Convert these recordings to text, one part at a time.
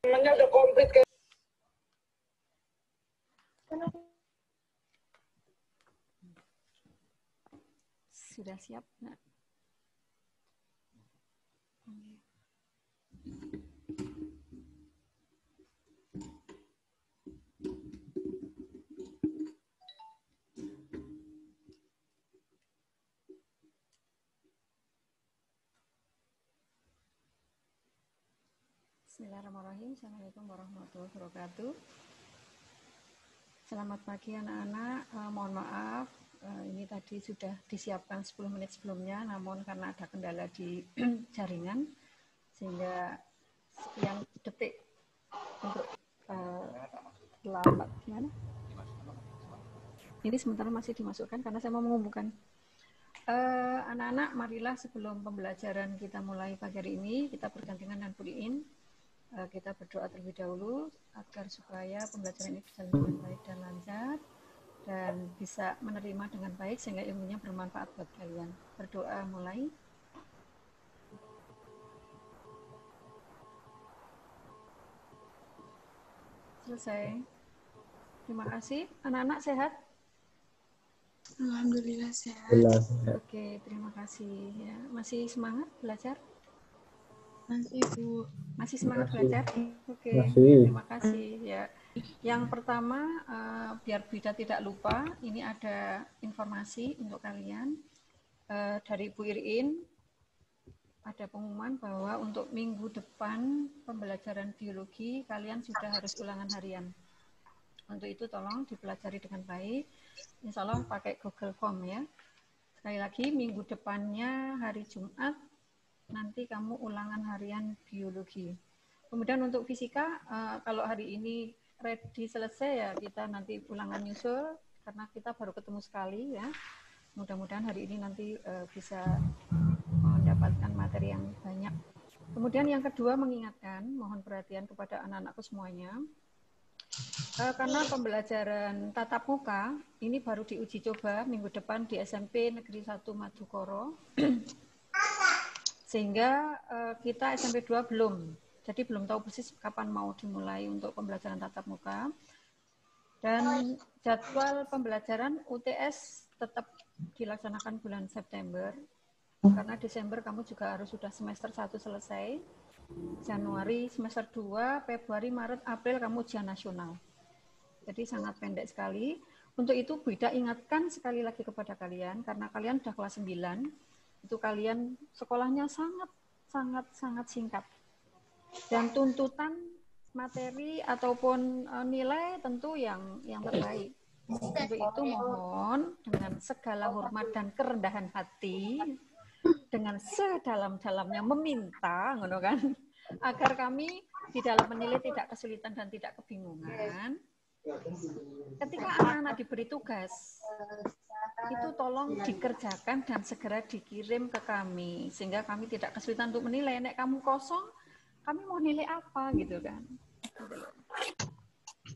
Namanya udah komplit kayak. Sudah siap, Nak? Bismillahirrahmanirrahim. Assalamualaikum warahmatullahi wabarakatuh. Selamat pagi anak-anak. Mohon maaf, ini tadi sudah disiapkan 10 menit sebelumnya, namun karena ada kendala di jaringan, sehingga sekian detik untuk lambat. Gimana? Ini sementara masih dimasukkan karena saya mau mengumumkan. Anak-anak, marilah sebelum pembelajaran kita mulai pagi hari ini, kita bergantian dan puliin. Kita berdoa terlebih dahulu agar supaya pembelajaran ini berjalan dengan baik dan lancar dan bisa menerima dengan baik sehingga ilmunya bermanfaat buat kalian. Berdoa mulai. Selesai. Terima kasih. Anak-anak sehat? Alhamdulillah sehat. Oke, terima kasih. Ya, masih semangat belajar? Masih, Bu. Masih semangat belajar? Oke, terima kasih. Ya, yang pertama, biar Bida tidak lupa, ini ada informasi untuk kalian dari Bu Irin. Ada pengumuman bahwa untuk minggu depan pembelajaran biologi kalian sudah harus ulangan harian. Untuk itu tolong dipelajari dengan baik. Insya Allah pakai Google Form ya. Sekali lagi minggu depannya hari Jumat nanti kamu ulangan harian biologi. Kemudian untuk fisika, kalau hari ini ready selesai ya kita nanti ulangan nyusul karena kita baru ketemu sekali ya. Mudah-mudahan hari ini nanti bisa mendapatkan materi yang banyak. Kemudian yang kedua mengingatkan, mohon perhatian kepada anak-anakku semuanya. Karena pembelajaran tatap muka ini baru diuji coba minggu depan di SMP Negeri 1 Madukoro. Sehingga kita SMP 2 belum, jadi belum tahu persis kapan mau dimulai untuk pembelajaran tatap muka. Dan jadwal pembelajaran UTS tetap dilaksanakan bulan September, karena Desember kamu juga harus sudah semester 1 selesai, Januari semester 2, Februari, Maret, April kamu ujian nasional. Jadi sangat pendek sekali. Untuk itu Bida ingatkan sekali lagi kepada kalian, karena kalian sudah kelas 9, itu kalian sekolahnya sangat singkat dan tuntutan materi ataupun nilai tentu yang terbaik. Untuk itu mohon dengan segala hormat dan kerendahan hati, dengan sedalam-dalamnya meminta, ngono kan, agar kami di dalam menilai tidak kesulitan dan tidak kebingungan. Ketika anak-anak diberi tugas, itu tolong dikerjakan dan segera dikirim ke kami sehingga kami tidak kesulitan untuk menilai. Nek kamu kosong, kami mau nilai apa gitu kan.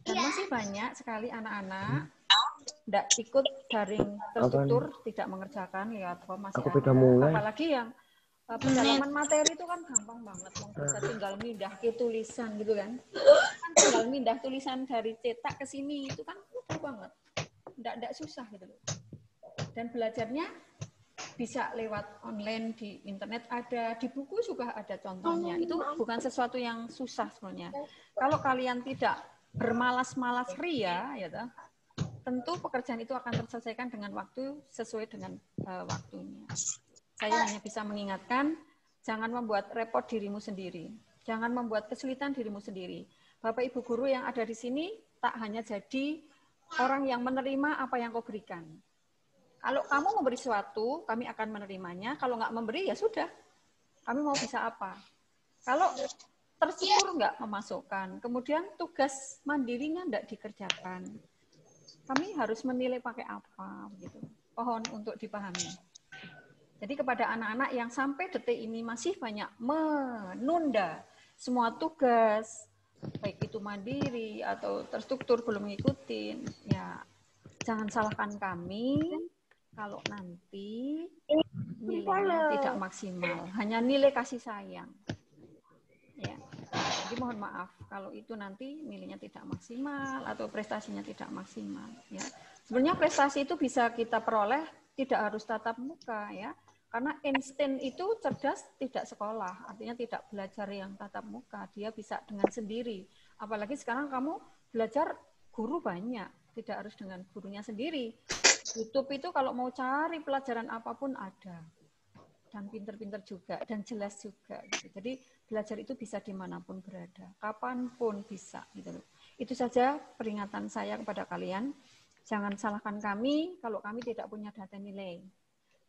Dan masih banyak sekali anak-anak tidak ikut daring terstruktur, tidak mengerjakan lihat kok masih ada. Apalagi yang pendalaman materi itu kan gampang banget, bisa tinggal mindah ke tulisan gitu kan. Tinggal mindah tulisan dari cetak ke sini itu kan mudah banget. Tidak susah gitu loh. Dan belajarnya bisa lewat online, di internet ada, di buku juga ada contohnya. Itu bukan sesuatu yang susah sebenarnya. Kalau kalian tidak bermalas-malas ria, ya toh, tentu pekerjaan itu akan terselesaikan dengan waktu sesuai dengan waktunya. Saya hanya bisa mengingatkan, jangan membuat repot dirimu sendiri. Jangan membuat kesulitan dirimu sendiri. Bapak Ibu guru yang ada di sini tak hanya jadi orang yang menerima apa yang kau berikan. Kalau kamu memberi sesuatu, kami akan menerimanya. Kalau nggak memberi, ya sudah. Kami mau bisa apa? Kalau terstruktur nggak memasukkan, kemudian tugas mandirinya nggak dikerjakan, kami harus menilai pakai apa? Gitu. Mohon untuk dipahami. Jadi kepada anak-anak yang sampai detik ini masih banyak menunda semua tugas, baik itu mandiri atau terstruktur belum ngikutin, ya jangan salahkan kami kalau nanti nilainya tidak maksimal, hanya nilai kasih sayang. Ya. Jadi mohon maaf kalau itu nanti nilainya tidak maksimal atau prestasinya tidak maksimal. Ya, sebenarnya prestasi itu bisa kita peroleh tidak harus tatap muka ya, karena Einstein itu cerdas tidak sekolah, artinya tidak belajar yang tatap muka, dia bisa dengan sendiri. Apalagi sekarang kamu belajar guru banyak, tidak harus dengan gurunya sendiri. YouTube itu kalau mau cari pelajaran apapun ada. Dan pinter-pinter juga, dan jelas juga. Gitu. Jadi belajar itu bisa dimanapun berada, kapanpun bisa. Gitu. Itu saja peringatan saya kepada kalian. Jangan salahkan kami kalau kami tidak punya data nilai.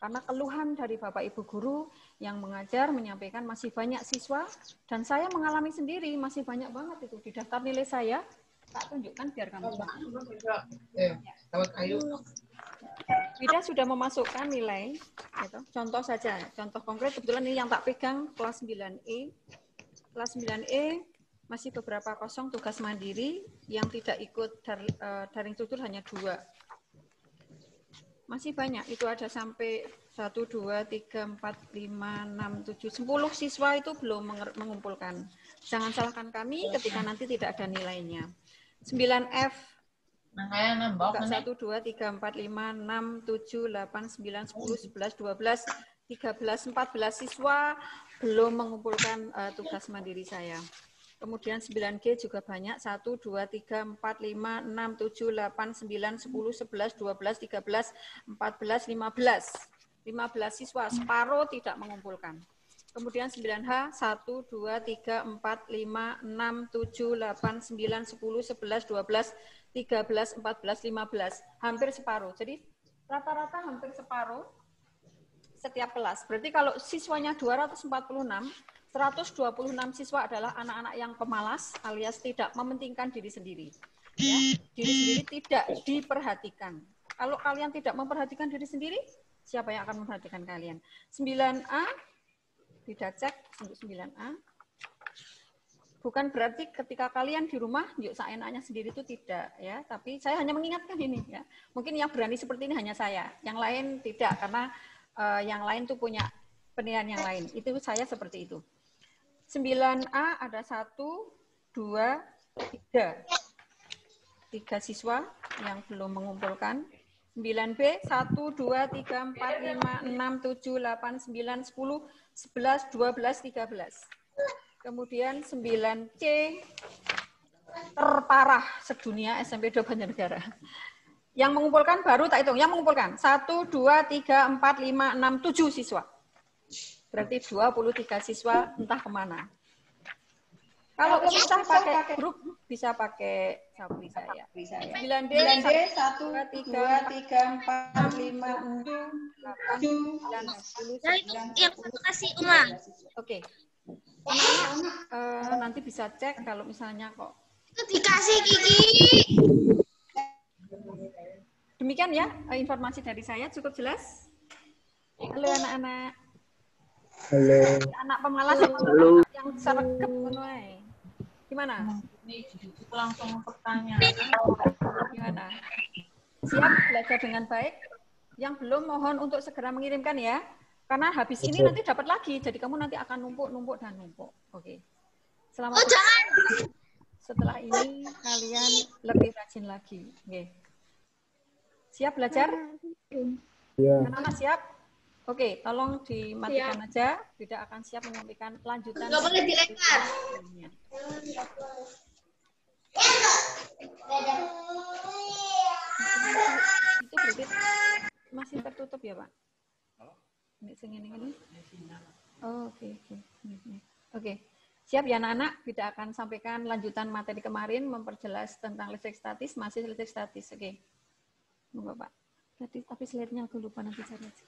Karena keluhan dari Bapak Ibu Guru yang mengajar, menyampaikan masih banyak siswa, dan saya mengalami sendiri, masih banyak banget itu di daftar nilai saya. Tak tunjukkan biar kamu tahu. Wida sudah memasukkan nilai, gitu. Contoh saja, contoh konkret, kebetulan ini yang tak pegang kelas 9E. Kelas 9E masih beberapa kosong tugas mandiri, yang tidak ikut daring struktur hanya 2. Masih banyak, itu ada sampai 1, 2, 3, 4, 5, 6, 7, 10 siswa itu belum mengumpulkan. Jangan salahkan kami ketika nanti tidak ada nilainya. 9F, 1, 2, 3, 4, 5, 6, 7, 8, 9, 10, 11, 12, 13, 14 siswa belum mengumpulkan tugas mandiri saya. Kemudian 9G juga banyak, 1, 2, 3, 4, 5, 6, 7, 8, 9, 10, 11, 12, 13, 14, 15. 15 siswa, separuh tidak mengumpulkan. Kemudian 9H, 1, 2, 3, 4, 5, 6, 7, 8, 9, 10, 11, 12, 13, 14, 15. Hampir separuh. Jadi rata-rata hampir separuh setiap kelas. Berarti kalau siswanya 246, 126 siswa adalah anak-anak yang pemalas alias tidak mementingkan diri sendiri. Ya, diri sendiri tidak diperhatikan. Kalau kalian tidak memperhatikan diri sendiri, siapa yang akan memperhatikan kalian? 9A, tidak cek untuk 9A. Bukan berarti ketika kalian di rumah, yuk seenaknya sendiri itu tidak, ya. Tapi saya hanya mengingatkan ini, ya. Mungkin yang berani seperti ini hanya saya, yang lain tidak, karena yang lain tuh punya penilaian yang lain. Itu saya seperti itu. 9A ada 1, 2, 3. 3 siswa yang belum mengumpulkan. 9B, 1, 2, 3, 4, 5, 6, 7, 8, 9, 10, 11, 12, 13. Kemudian 9C, terparah sedunia SMP 2 Banjarnegara. Yang mengumpulkan baru tak hitung, yang mengumpulkan 1, 2, 3, 4, 5, 6, 7 siswa. Berarti 23 siswa entah kemana. Kalau bisa pakai grup, bisa pakai Sabri saya. 9D, 1, 2, 3, 4, 5, 6, 7, 8, 9, 10, 11. Oke. Anak-anak nanti bisa cek kalau misalnya kok. Itu dikasih Kiki. Demikian ya informasi dari saya, cukup jelas? Halo anak-anak. Halo. Anak pemalas yang sergap menuai. Gimana? Langsung pertanyaan. Gimana? Siap belajar dengan baik? Yang belum mohon untuk segera mengirimkan ya. Karena habis ini nanti dapat lagi. Jadi kamu nanti akan numpuk dan numpuk. Oke. Selamat. Jangan. Setelah ini kalian lebih rajin lagi. Oke. Siap belajar? Ya. Anak-anak siap? Oke, tolong dimatikan aja. Tidak akan siap menyampaikan lanjutan. Nggak boleh dilempar. Itu berarti masih tertutup ya, Pak? Ini. Oh, oke. Oke. Siap ya anak-anak? Tidak akan sampaikan lanjutan materi kemarin memperjelas tentang listrik statis, masih listrik statis. Oke. Monggo, Pak. Tapi slide-nya aku lupa nanti cari aja.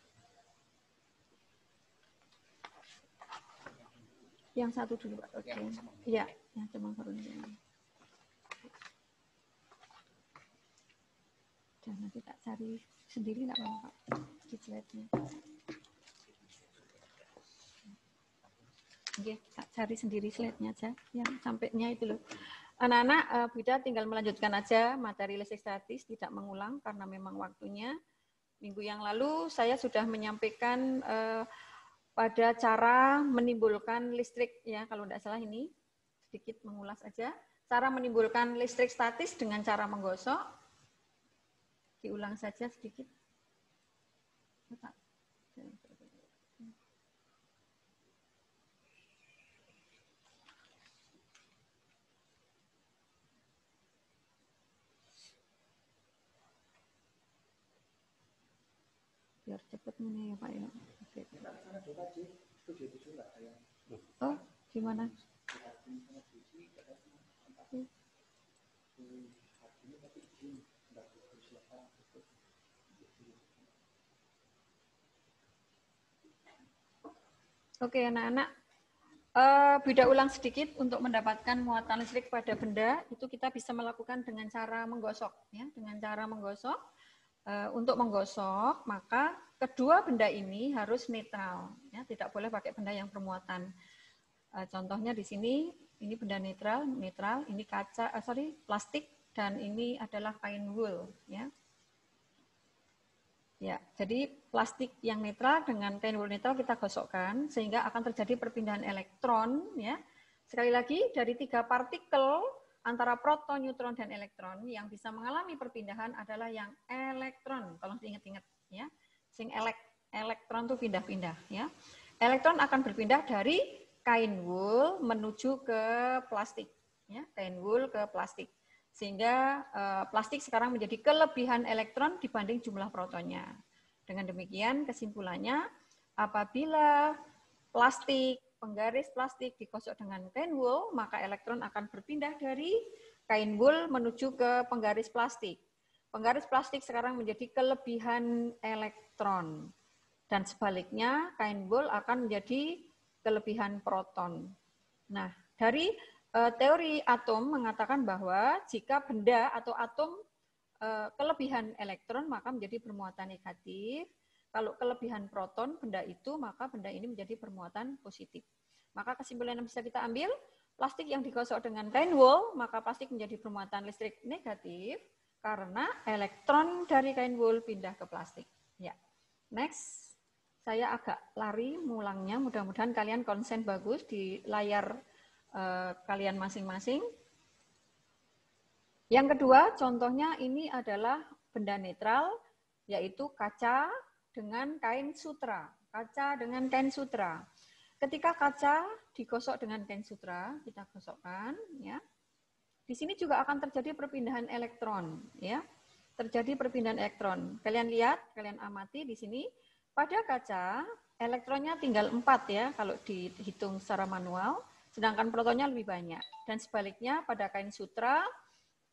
Yang satu dulu, Pak. Oke. Iya, yang cuma baru ini. Dan nanti tak cari sendiri enggak apa-apa, Pak. Di slide-nya. Oke, tak cari sendiri slide-nya aja. Yang sampainya itu loh. Anak-anak, Bida tinggal melanjutkan aja materi listrik statis, tidak mengulang karena memang waktunya. Minggu yang lalu saya sudah menyampaikan pada cara menimbulkan listrik, ya kalau tidak salah ini. sedikit mengulas aja. Cara menimbulkan listrik statis dengan cara menggosok. Diulang saja sedikit. Biar cepat ini ya Pak ya. Oke. Oh, gimana? Oke, anak-anak. Beda ulang sedikit untuk mendapatkan muatan listrik pada benda, itu kita bisa melakukan dengan cara menggosok. Ya. Dengan cara menggosok, untuk menggosok, maka kedua benda ini harus netral. Ya. Tidak boleh pakai benda yang bermuatan. Contohnya di sini, ini benda netral, ini kaca, plastik, dan ini adalah kain wool. Ya. Ya, jadi plastik yang netral dengan kain wool netral kita gosokkan sehingga akan terjadi perpindahan elektron. Ya, sekali lagi dari 3 partikel antara proton, neutron, dan elektron yang bisa mengalami perpindahan adalah yang elektron. Tolong diingat-ingat ya, sing elektron itu pindah-pindah. Ya, elektron akan berpindah dari kain wool menuju ke plastik. Ya, kain wool ke plastik. Sehingga plastik sekarang menjadi kelebihan elektron dibanding jumlah protonnya. Dengan demikian kesimpulannya, apabila plastik, penggaris plastik digosok dengan kain wool, maka elektron akan berpindah dari kain wool menuju ke penggaris plastik. Penggaris plastik sekarang menjadi kelebihan elektron. Dan sebaliknya, kain wool akan menjadi kelebihan proton. Nah, dari teori atom mengatakan bahwa jika benda atau atom kelebihan elektron maka menjadi bermuatan negatif. Kalau kelebihan proton benda itu maka benda ini menjadi bermuatan positif. Maka kesimpulan yang bisa kita ambil, plastik yang digosok dengan kain wool maka plastik menjadi bermuatan listrik negatif karena elektron dari kain wool pindah ke plastik. Ya. Next, saya agak lari mulangnya. Mudah-mudahan kalian konsen bagus di layar kalian masing-masing. Yang kedua, contohnya ini adalah benda netral, yaitu kaca dengan kain sutra. Kaca dengan kain sutra. Ketika kaca digosok dengan kain sutra, kita gosokkan, ya. Di sini juga akan terjadi perpindahan elektron, ya. Terjadi perpindahan elektron. Kalian lihat, kalian amati di sini. Pada kaca, elektronnya tinggal 4 ya, kalau dihitung secara manual. Sedangkan protonnya lebih banyak. Dan sebaliknya pada kain sutra,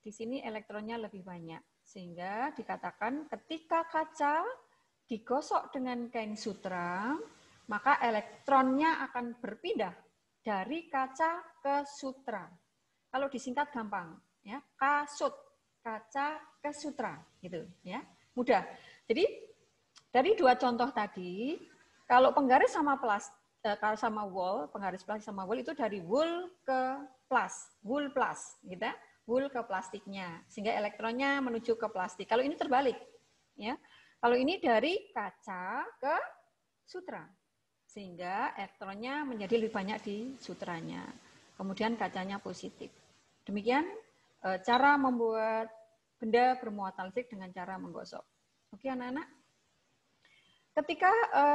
di sini elektronnya lebih banyak. Sehingga dikatakan ketika kaca digosok dengan kain sutra, maka elektronnya akan berpindah dari kaca ke sutra. Kalau disingkat gampang, ya, kasut, kaca ke sutra, gitu ya. Mudah. Jadi dari 2 contoh tadi, kalau penggaris sama plastik, kalau sama wool, penggaris plastik sama wool itu dari wool ke wool plus, gitu ya, wool ke plastiknya, sehingga elektronnya menuju ke plastik. Kalau ini terbalik, ya, kalau ini dari kaca ke sutra, sehingga elektronnya menjadi lebih banyak di sutranya, kemudian kacanya positif. Demikian cara membuat benda bermuatan listrik dengan cara menggosok. Oke anak-anak. Ketika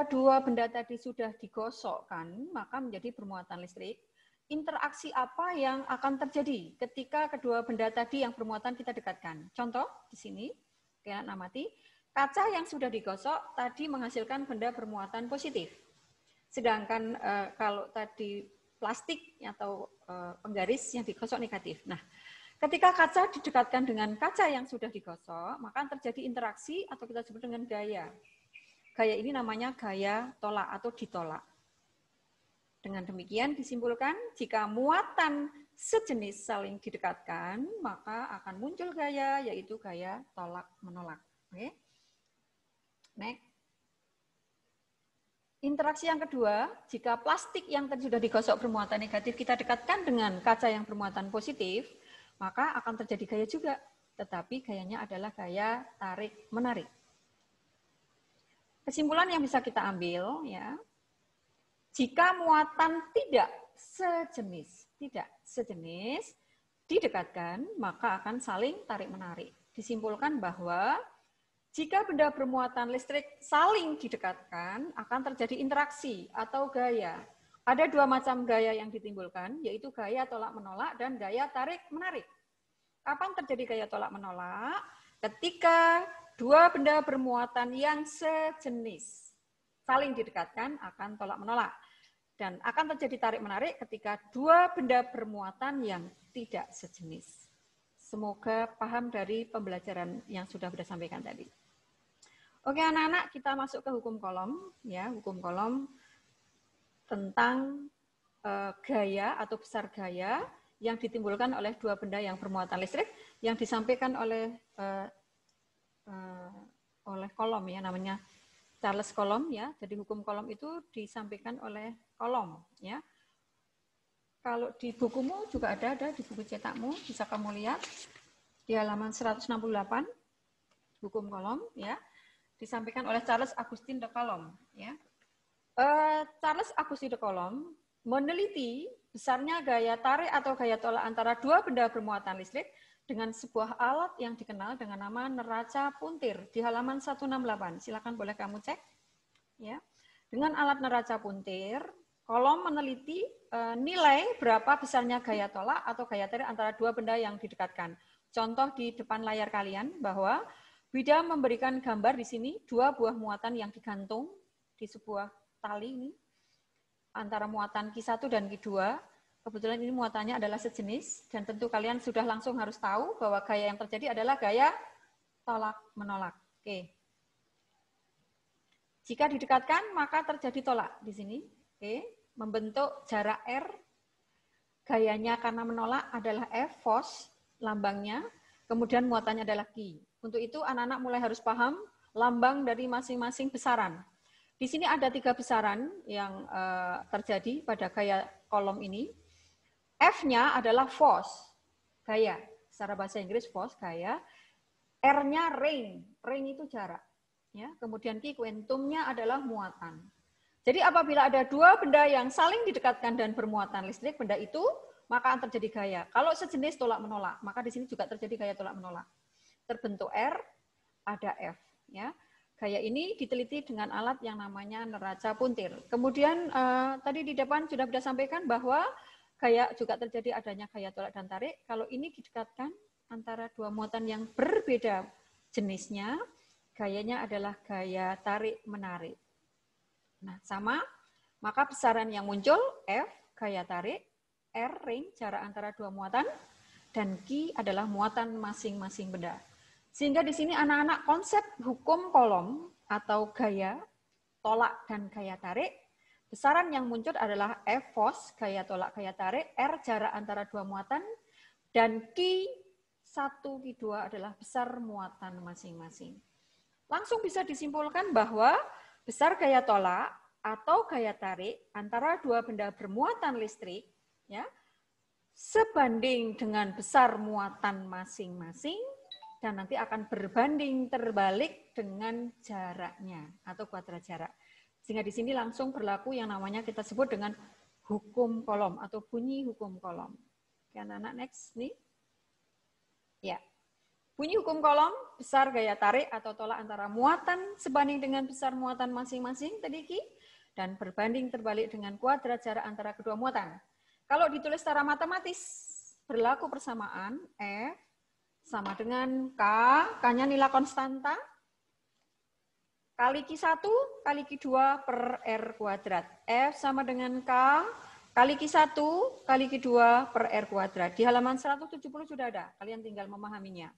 2 benda tadi sudah digosokkan, maka menjadi bermuatan listrik. Interaksi apa yang akan terjadi ketika kedua benda tadi yang bermuatan kita dekatkan? Contoh di sini, kalian amati, kaca yang sudah digosok tadi menghasilkan benda bermuatan positif. Sedangkan kalau tadi plastik atau penggaris yang digosok negatif. Nah, ketika kaca didekatkan dengan kaca yang sudah digosok, maka terjadi interaksi atau kita sebut dengan gaya. Gaya ini namanya gaya tolak atau ditolak. Dengan demikian disimpulkan jika muatan sejenis saling didekatkan, maka akan muncul gaya, yaitu gaya tolak-menolak. Oke. Next. Interaksi yang kedua, jika plastik yang tadi sudah digosok bermuatan negatif kita dekatkan dengan kaca yang bermuatan positif, maka akan terjadi gaya juga, tetapi gayanya adalah gaya tarik-menarik. Kesimpulan yang bisa kita ambil, ya, Jika muatan tidak sejenis didekatkan, maka akan saling tarik-menarik. Disimpulkan bahwa jika benda bermuatan listrik saling didekatkan, akan terjadi interaksi atau gaya. Ada dua macam gaya yang ditimbulkan, yaitu gaya tolak-menolak dan gaya tarik-menarik. Kapan terjadi gaya tolak-menolak? Ketika dua benda bermuatan yang sejenis saling didekatkan akan tolak-menolak. Dan akan terjadi tarik-menarik ketika dua benda bermuatan yang tidak sejenis. Semoga paham dari pembelajaran yang sudah Bunda sampaikan tadi. Oke anak-anak, kita masuk ke hukum kolom. Ya, hukum kolom tentang gaya atau besar gaya yang ditimbulkan oleh dua benda yang bermuatan listrik yang disampaikan oleh kolom ya, namanya Charles Coulomb ya. Jadi hukum Coulomb itu disampaikan oleh Coulomb ya. Kalau di bukumu juga ada di buku cetakmu, bisa kamu lihat di halaman 168 hukum Coulomb ya. Disampaikan oleh Charles Augustin de Coulomb ya. Charles Augustin de Coulomb meneliti besarnya gaya tarik atau gaya tolak antara dua benda bermuatan listrik dengan sebuah alat yang dikenal dengan nama neraca puntir di halaman 168. Silakan boleh kamu cek. Ya. Dengan alat neraca puntir, Coulomb meneliti nilai berapa besarnya gaya tolak atau gaya tarik antara dua benda yang didekatkan. Contoh di depan layar kalian bahwa Bida memberikan gambar di sini dua buah muatan yang digantung di sebuah tali ini antara muatan Q1 dan Q2. Kebetulan ini muatannya adalah sejenis, dan tentu kalian sudah langsung harus tahu bahwa gaya yang terjadi adalah gaya tolak-menolak. Oke. Jika didekatkan, maka terjadi tolak di sini. Oke. Membentuk jarak R. Gayanya karena menolak adalah F, force, lambangnya. Kemudian muatannya adalah Q. Untuk itu, anak-anak mulai harus paham lambang dari masing-masing besaran. Di sini ada 3 besaran yang terjadi pada gaya Coulomb ini. F-nya adalah force, gaya. Secara bahasa Inggris force, gaya. R-nya ring, ring itu jarak. Ya, kemudian Q, kuantumnya adalah muatan. Jadi apabila ada dua benda yang saling didekatkan dan bermuatan listrik, benda itu maka akan terjadi gaya. Kalau sejenis tolak-menolak, maka di sini juga terjadi gaya tolak-menolak. Terbentuk R, ada F. Ya. Gaya ini diteliti dengan alat yang namanya neraca puntir. Kemudian tadi di depan sudah Bunda sampaikan bahwa gaya juga terjadi adanya gaya tolak dan tarik. Kalau ini didekatkan antara dua muatan yang berbeda jenisnya, gayanya adalah gaya tarik-menarik. Nah, sama, maka besaran yang muncul, F, gaya tarik, R, ring, jarak antara dua muatan, dan Q adalah muatan masing-masing benda. Sehingga di sini anak-anak konsep hukum Coulomb atau gaya, tolak, dan gaya tarik, besaran yang muncul adalah F, force, gaya tolak, gaya tarik, R, jarak antara dua muatan, dan Q1, Q2 adalah besar muatan masing-masing. Langsung bisa disimpulkan bahwa besar gaya tolak atau gaya tarik antara dua benda bermuatan listrik ya, sebanding dengan besar muatan masing-masing, dan nanti akan berbanding terbalik dengan jaraknya atau kuadrat jarak. Sehingga di sini langsung berlaku yang namanya kita sebut dengan hukum Coulomb atau bunyi hukum Coulomb. Oke, anak-anak next nih. Ya. Bunyi hukum Coulomb, besar gaya tarik atau tolak antara muatan sebanding dengan besar muatan masing-masing tadi Ki, dan berbanding terbalik dengan kuadrat jarak antara kedua muatan. Kalau ditulis secara matematis, berlaku persamaan F sama dengan K, K-nya nilai konstanta, kali Q1 kali Q2 per R kuadrat. F sama dengan K kali Q1 kali Q2 per R kuadrat. Di halaman 170 sudah ada, kalian tinggal memahaminya.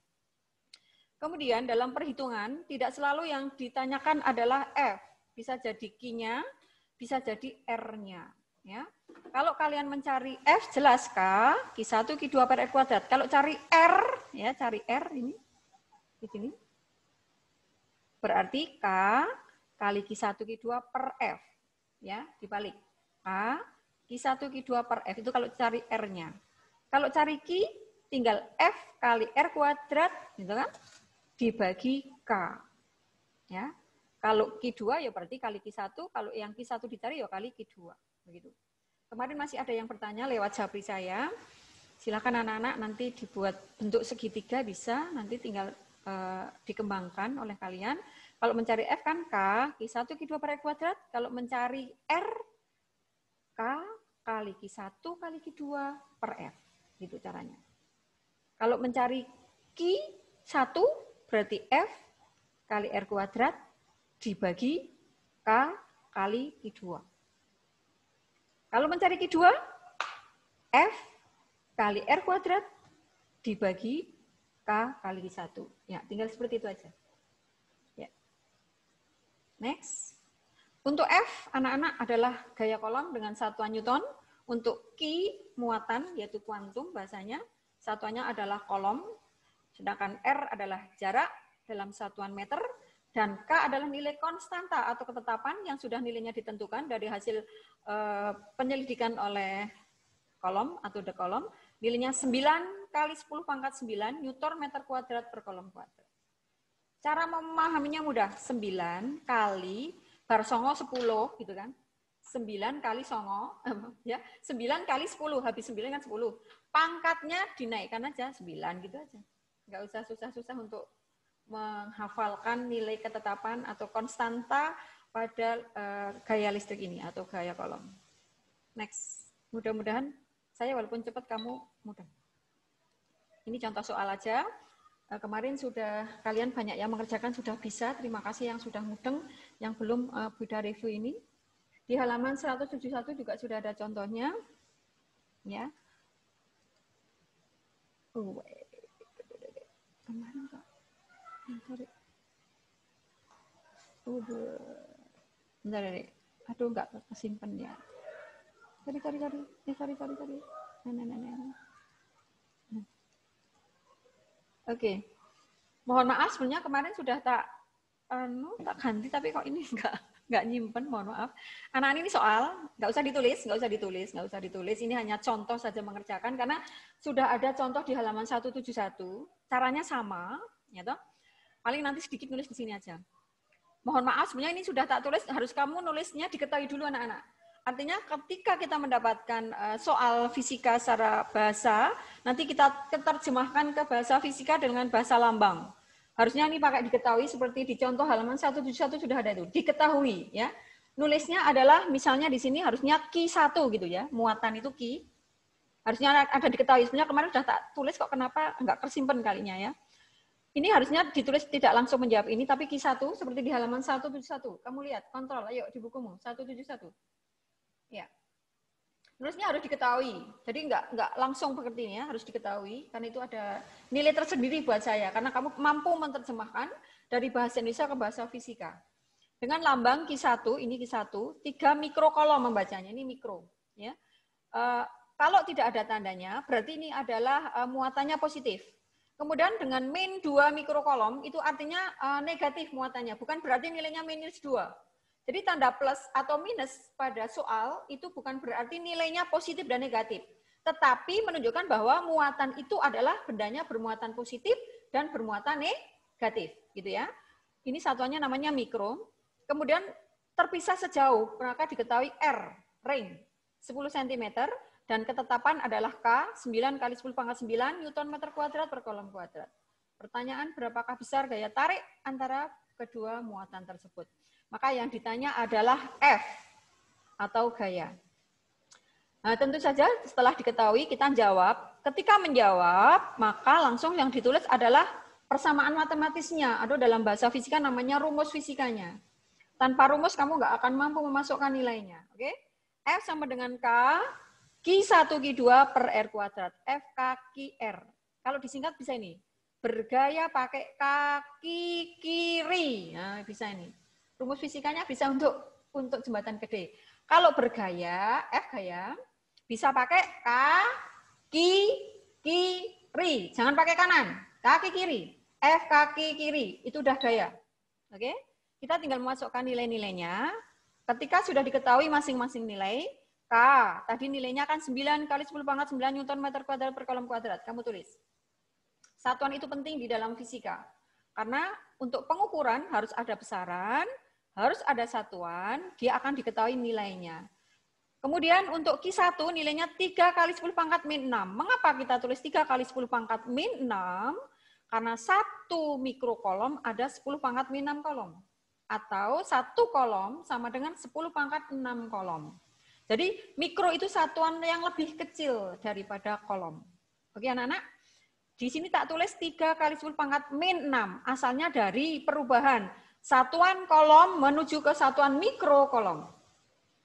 Kemudian dalam perhitungan, tidak selalu yang ditanyakan adalah F. Bisa jadi Q-nya, bisa jadi R-nya. Ya. Kalau kalian mencari F, jelas K, Q1, Q2 per R kuadrat. Kalau cari R, ya cari R ini, di sini. Berarti K kali Q1, Q2 per F. Ya, dibalik. K, Q1, Q2 per F. Itu kalau cari R-nya. Kalau cari Q, tinggal F kali R kuadrat, gitu kan? Dibagi K. Ya. Kalau Q2 ya berarti kali Q1, kalau yang Q1 dicari ya kali Q2. Begitu. Kemarin masih ada yang bertanya lewat Japri saya. Silakan anak-anak nanti dibuat bentuk segitiga bisa, nanti tinggal dikembangkan oleh kalian. Kalau mencari F kan K, Q1, Q2 per R kuadrat. Kalau mencari R, K kali Q1 kali Q2 per F. Gitu caranya. Kalau mencari Q1 berarti F kali R kuadrat dibagi K kali Q2. Kalau mencari Q2, F kali R kuadrat dibagi K kali Q1. Ya, tinggal seperti itu aja. Ya. Next. Untuk F, anak-anak adalah gaya kolom dengan satuan Newton. Untuk Q, muatan, yaitu kuantum bahasanya. Satuannya adalah kolom. Sedangkan R adalah jarak dalam satuan meter. Dan K adalah nilai konstanta atau ketetapan yang sudah nilainya ditentukan dari hasil penyelidikan oleh kolom atau the kolom. Nilainya 9 kali 10 pangkat 9 Newton meter kuadrat per kolom kuadrat. Cara memahaminya mudah. 9 kali bar songo 10 gitu kan. 9 kali songo ya. 9 kali 10 habis 9 kan 10. Pangkatnya dinaikkan aja 9 gitu aja. Enggak usah susah-susah untuk menghafalkan nilai ketetapan atau konstanta pada gaya listrik ini atau gaya kolom. Next. Mudah-mudahan saya walaupun cepat kamu mudah. Ini contoh soal aja. Kemarin sudah kalian banyak yang mengerjakan sudah bisa. Terima kasih yang sudah mudeng, yang belum Buddha review ini. Di halaman 171 juga sudah ada contohnya. Ya. Kemarin Pak. Bentar, Dek. Aduh, enggak kesimpan ya. Sorry. Oke. Mohon maaf sebenarnya kemarin sudah tak ganti tapi kok ini enggak nyimpen, mohon maaf. Anak-anak ini soal enggak usah ditulis. Ini hanya contoh saja mengerjakan karena sudah ada contoh di halaman 171. Caranya sama, ya toh. Paling nanti sedikit nulis di sini aja. Mohon maaf sebenarnya ini sudah tak tulis, harus kamu nulisnya diketahui dulu anak-anak. Artinya ketika kita mendapatkan soal fisika secara bahasa, nanti kita terjemahkan ke bahasa fisika dengan bahasa lambang. Harusnya ini pakai diketahui seperti di contoh halaman 171 sudah ada itu. Diketahui ya. Nulisnya adalah misalnya di sini harusnya Q1 gitu ya. Muatan itu Q. Harusnya ada diketahui. Sebenarnya kemarin sudah tak tulis kok kenapa enggak tersimpan kalinya ya. Ini harusnya ditulis tidak langsung menjawab ini, tapi Q1 seperti di halaman 171. Kamu lihat, kontrol, ayo di bukumu, 171. Ya. Nulisnya harus diketahui. Jadi enggak langsung seperti ini ya, harus diketahui. Karena itu ada nilai tersendiri buat saya. Karena kamu mampu menerjemahkan dari bahasa Indonesia ke bahasa fisika. Dengan lambang Q1, ini Q1, 3 mikrokolom membacanya, ini mikro. Ya. Kalau tidak ada tandanya, berarti ini adalah muatannya positif. Kemudian dengan min 2 mikrokolom itu artinya negatif muatannya, bukan berarti nilainya minus 2. Jadi tanda plus atau minus pada soal itu bukan berarti nilainya positif dan negatif, tetapi menunjukkan bahwa muatan itu adalah bendanya bermuatan positif dan bermuatan negatif, gitu ya. Ini satuannya namanya mikro. Kemudian terpisah sejauh, maka diketahui R, ring, 10 cm. Dan ketetapan adalah K, 9 kali 10 pangkat 9 Newton meter kuadrat per kolom kuadrat. Pertanyaan, berapakah besar gaya tarik antara kedua muatan tersebut? Maka yang ditanya adalah F atau gaya. Nah, tentu saja setelah diketahui kita jawab. Ketika menjawab, maka langsung yang ditulis adalah persamaan matematisnya. Atau dalam bahasa fisika namanya rumus fisikanya. Tanpa rumus kamu nggak akan mampu memasukkan nilainya. Oke? F sama dengan K. Q1, Q2 per R kuadrat. FK QR. Kalau disingkat bisa ini. Bergaya pakai kaki kiri. Nah, bisa ini. Rumus fisikanya bisa untuk jembatan gede. Kalau bergaya, F gaya, bisa pakai kaki kiri. Jangan pakai kanan. Kaki kiri. F kaki kiri. Itu udah gaya. Oke? Kita tinggal memasukkan nilai-nilainya. Ketika sudah diketahui masing-masing nilai, K, tadi nilainya kan 9 kali 10 pangkat 9 Newton meter kuadrat per kolom kuadrat. Kamu tulis. Satuan itu penting di dalam fisika. Karena untuk pengukuran harus ada besaran, harus ada satuan, dia akan diketahui nilainya. Kemudian untuk Q1 nilainya 3 kali 10 pangkat min 6. Mengapa kita tulis 3 kali 10 pangkat min 6? Karena satu mikrokolom ada 10 pangkat min 6 kolom. Atau satu kolom sama dengan 10 pangkat 6 kolom. Jadi mikro itu satuan yang lebih kecil daripada kolom. Oke anak-anak? Di sini tak tulis 3 kali 10 pangkat min 6. Asalnya dari perubahan satuan kolom menuju ke satuan mikro kolom.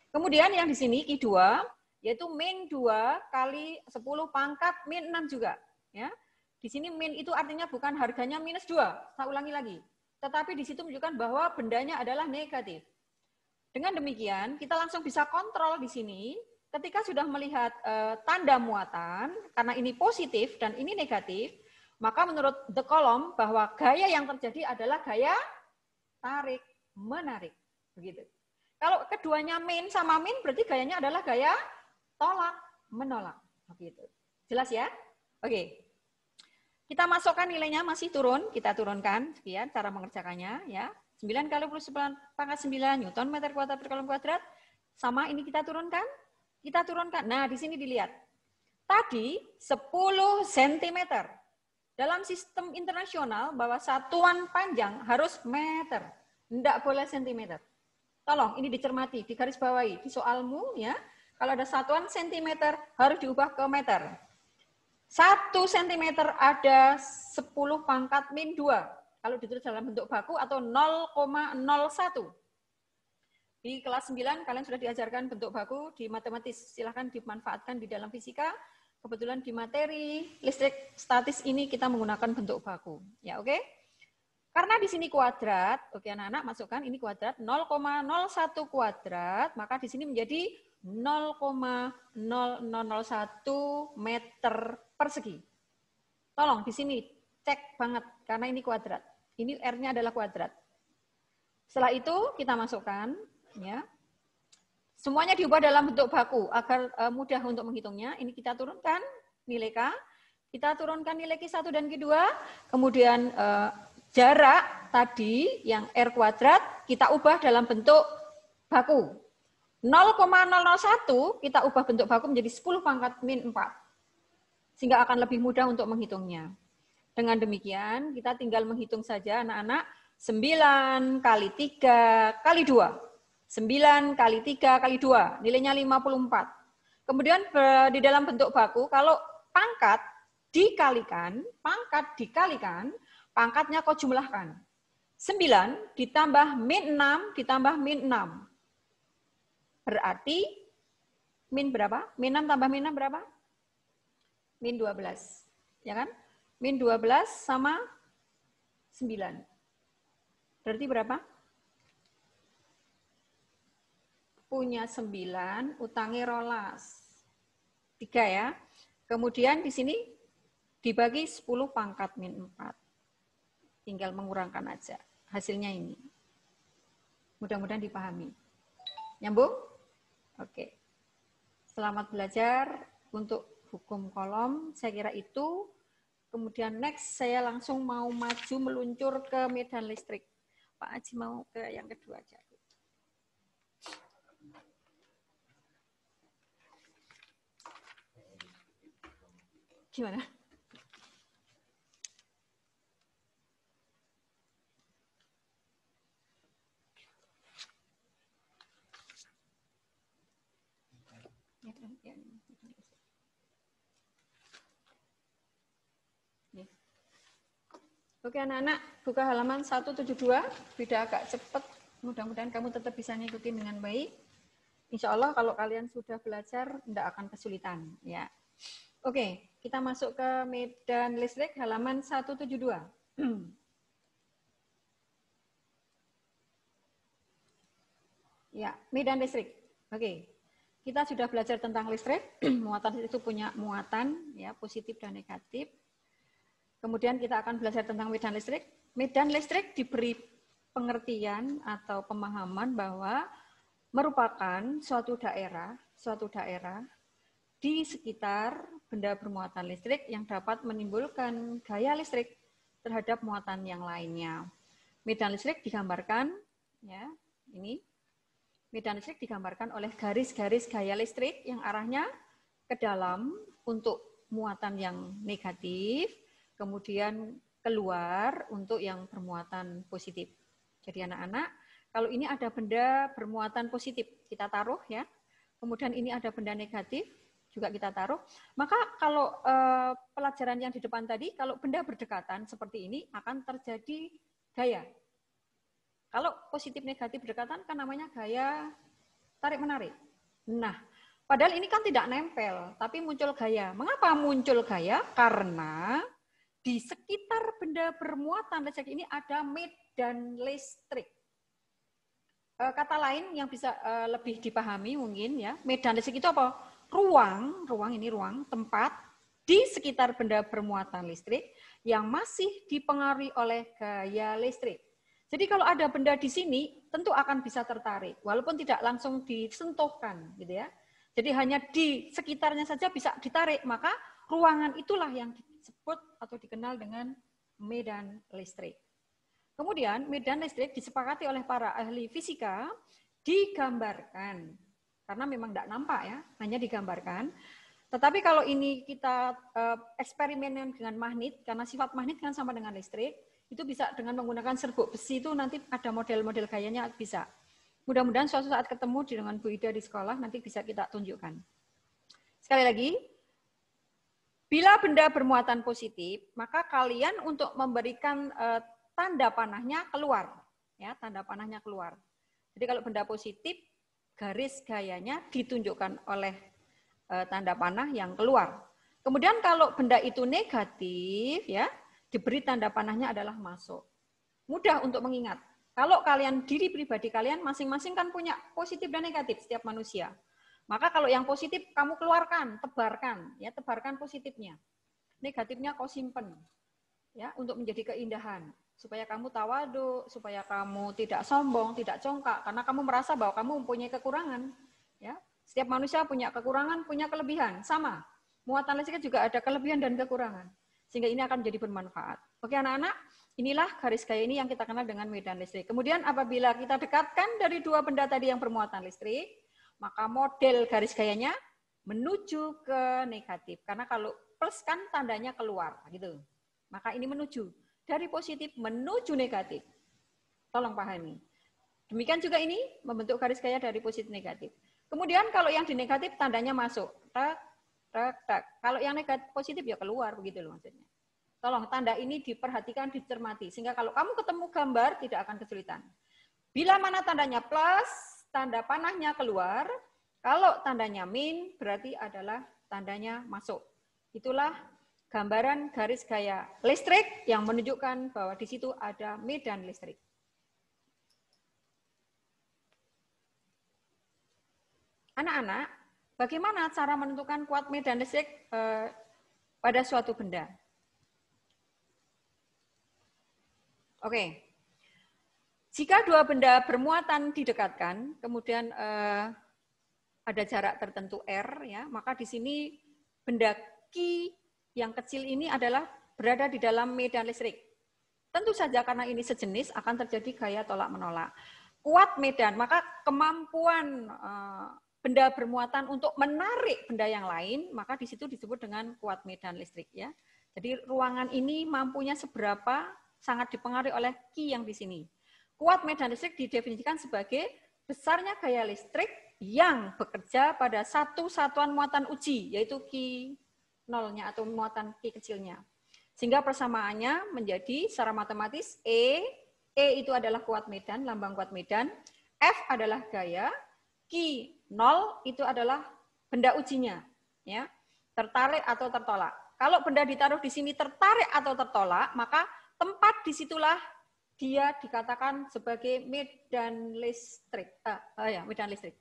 Kemudian yang di sini Q2 yaitu min 2 kali 10 pangkat min 6 juga. Ya. Di sini min itu artinya bukan harganya minus 2. Saya ulangi lagi. Tetapi di situ menunjukkan bahwa bendanya adalah negatif. Dengan demikian, kita langsung bisa kontrol di sini. Ketika sudah melihat tanda muatan, karena ini positif dan ini negatif, maka menurut the column bahwa gaya yang terjadi adalah gaya tarik, menarik. Begitu. Kalau keduanya min sama min, berarti gayanya adalah gaya tolak, menolak. Begitu. Jelas ya? Oke. Kita masukkan nilainya masih turun, kita turunkan. Sekian cara mengerjakannya. Ya. 9 kali 10 pangkat 9 Newton meter kuadrat per kolom kuadrat. Sama ini kita turunkan. Kita turunkan. Nah, di sini dilihat. Tadi 10 cm. Dalam sistem internasional, bahwa satuan panjang harus meter. Tidak boleh sentimeter. Tolong, ini dicermati, digarisbawahi. Di soalmu, ya, kalau ada satuan sentimeter, harus diubah ke meter. 1 cm ada 10 pangkat min 2. Kalau ditulis dalam bentuk baku atau 0,01. Di kelas 9 kalian sudah diajarkan bentuk baku di matematis. Silahkan dimanfaatkan di dalam fisika. Kebetulan di materi listrik statis ini kita menggunakan bentuk baku. Ya, oke? Karena di sini kuadrat, oke anak-anak masukkan ini kuadrat 0,01 kuadrat, maka di sini menjadi 0,0001 meter persegi. Tolong di sini cek banget karena ini kuadrat. Ini R-nya adalah kuadrat. Setelah itu kita masukkan ya. Semuanya diubah dalam bentuk baku agar mudah untuk menghitungnya. Ini kita turunkan nilai K, kita turunkan nilai Q1 dan Q2, kemudian jarak tadi yang R kuadrat kita ubah dalam bentuk baku. 0,001 kita ubah bentuk baku menjadi 10 pangkat min 4. Sehingga akan lebih mudah untuk menghitungnya. Dengan demikian kita tinggal menghitung saja anak-anak 9 kali 3 kali 2. 9 kali 3 kali 2, nilainya 54. Kemudian di dalam bentuk baku, kalau pangkat dikalikan, pangkatnya kau jumlahkan. 9 ditambah min 6 ditambah min 6. Berarti min berapa? Min 6 tambah min 6 berapa? Min 12. Ya kan? Min 12 sama 9. Berarti berapa? Punya 9, utangnya rolas. 3 ya. Kemudian di sini dibagi 10 pangkat min 4. Tinggal mengurangkan aja. Hasilnya ini. Mudah-mudahan dipahami. Nyambung? Oke. Selamat belajar untuk hukum kolom. Saya kira itu. Kemudian next saya langsung mau maju meluncur ke medan listrik. Pak Haji mau ke yang kedua aja. Gimana? Oke anak-anak, buka halaman 172, beda agak cepat. Mudah-mudahan kamu tetap bisa ngikutin dengan baik. Insya Allah kalau kalian sudah belajar, tidak akan kesulitan. Ya. Oke, kita masuk ke medan listrik halaman 172. Ya, medan listrik. Oke, kita sudah belajar tentang listrik. Muatan itu punya muatan, ya positif dan negatif. Kemudian kita akan belajar tentang medan listrik. Medan listrik diberi pengertian atau pemahaman bahwa merupakan suatu daerah di sekitar benda bermuatan listrik yang dapat menimbulkan gaya listrik terhadap muatan yang lainnya. Medan listrik digambarkan ya Ini medan listrik digambarkan oleh garis-garis gaya listrik yang arahnya ke dalam untuk muatan yang negatif, kemudian keluar untuk yang bermuatan positif. Jadi anak-anak, kalau ini ada benda bermuatan positif, kita taruh ya. Kemudian ini ada benda negatif, juga kita taruh. Maka kalau pelajaran yang di depan tadi, kalau benda berdekatan seperti ini akan terjadi gaya. Kalau positif negatif berdekatan kan namanya gaya tarik-menarik. Nah, padahal ini kan tidak nempel, tapi muncul gaya. Mengapa muncul gaya? Karena di sekitar benda bermuatan listrik ini ada medan listrik. Kata lain yang bisa lebih dipahami mungkin ya, medan listrik itu apa? Ruang tempat di sekitar benda bermuatan listrik yang masih dipengaruhi oleh gaya listrik. Jadi kalau ada benda di sini, tentu akan bisa tertarik, walaupun tidak langsung disentuhkan, gitu ya. Jadi hanya di sekitarnya saja bisa ditarik, maka ruangan itulah yang disebut atau dikenal dengan medan listrik. Kemudian medan listrik disepakati oleh para ahli fisika digambarkan, karena memang tidak nampak ya, hanya digambarkan. Tetapi kalau ini kita eksperimen dengan magnet, karena sifat magnet kan sama dengan listrik, itu bisa dengan menggunakan serbuk besi itu nanti ada model-model gayanya bisa. Mudah-mudahan suatu saat ketemu dengan Bu Ida di sekolah nanti bisa kita tunjukkan. Sekali lagi, bila benda bermuatan positif, maka kalian untuk memberikan tanda panahnya keluar, ya tanda panahnya keluar. Jadi kalau benda positif, garis gayanya ditunjukkan oleh tanda panah yang keluar. Kemudian kalau benda itu negatif, ya diberi tanda panahnya adalah masuk. Mudah untuk mengingat. Kalau kalian, diri pribadi kalian masing-masing kan punya positif dan negatif setiap manusia. Maka kalau yang positif kamu keluarkan, tebarkan, ya tebarkan positifnya. Negatifnya kau simpen, ya untuk menjadi keindahan. Supaya kamu tawadhu, supaya kamu tidak sombong, tidak congkak, karena kamu merasa bahwa kamu mempunyai kekurangan. Ya, setiap manusia punya kekurangan, punya kelebihan, sama. Muatan listrik juga ada kelebihan dan kekurangan. Sehingga ini akan menjadi bermanfaat. Oke anak-anak, inilah garis gaya ini yang kita kenal dengan medan listrik. Kemudian apabila kita dekatkan dari dua benda tadi yang bermuatan listrik, maka model garis gayanya menuju ke negatif. Karena kalau plus kan tandanya keluar, gitu. Maka ini menuju dari positif menuju negatif. Tolong pahami. Demikian juga ini membentuk garis gaya dari positif negatif. Kemudian kalau yang di negatif tandanya masuk. Kalau yang negatif positif ya keluar begitu loh maksudnya. Tolong tanda ini diperhatikan, dicermati sehingga kalau kamu ketemu gambar tidak akan kesulitan. Bila mana tandanya plus, tanda panahnya keluar. Kalau tandanya min berarti adalah tandanya masuk. Itulah gambaran garis gaya listrik yang menunjukkan bahwa di situ ada medan listrik. Anak-anak, bagaimana cara menentukan kuat medan listrik pada suatu benda? Oke, jika dua benda bermuatan didekatkan, kemudian ada jarak tertentu R, ya, maka di sini benda Q yang kecil ini adalah berada di dalam medan listrik. Tentu saja karena ini sejenis akan terjadi gaya tolak-menolak. Kuat medan, maka kemampuan benda bermuatan untuk menarik benda yang lain, maka di situ disebut dengan kuat medan listrik. Ya. Jadi ruangan ini mampunya seberapa sangat dipengaruhi oleh Q yang di sini. Kuat medan listrik didefinisikan sebagai besarnya gaya listrik yang bekerja pada satu satuan muatan uji, yaitu Q nolnya atau muatan Q kecilnya. Sehingga persamaannya menjadi secara matematis E itu adalah kuat medan, lambang kuat medan, F adalah gaya, Q0 itu adalah benda ujinya, ya, tertarik atau tertolak. Kalau benda ditaruh di sini tertarik atau tertolak, maka tempat disitulah dia dikatakan sebagai medan listrik, medan listrik.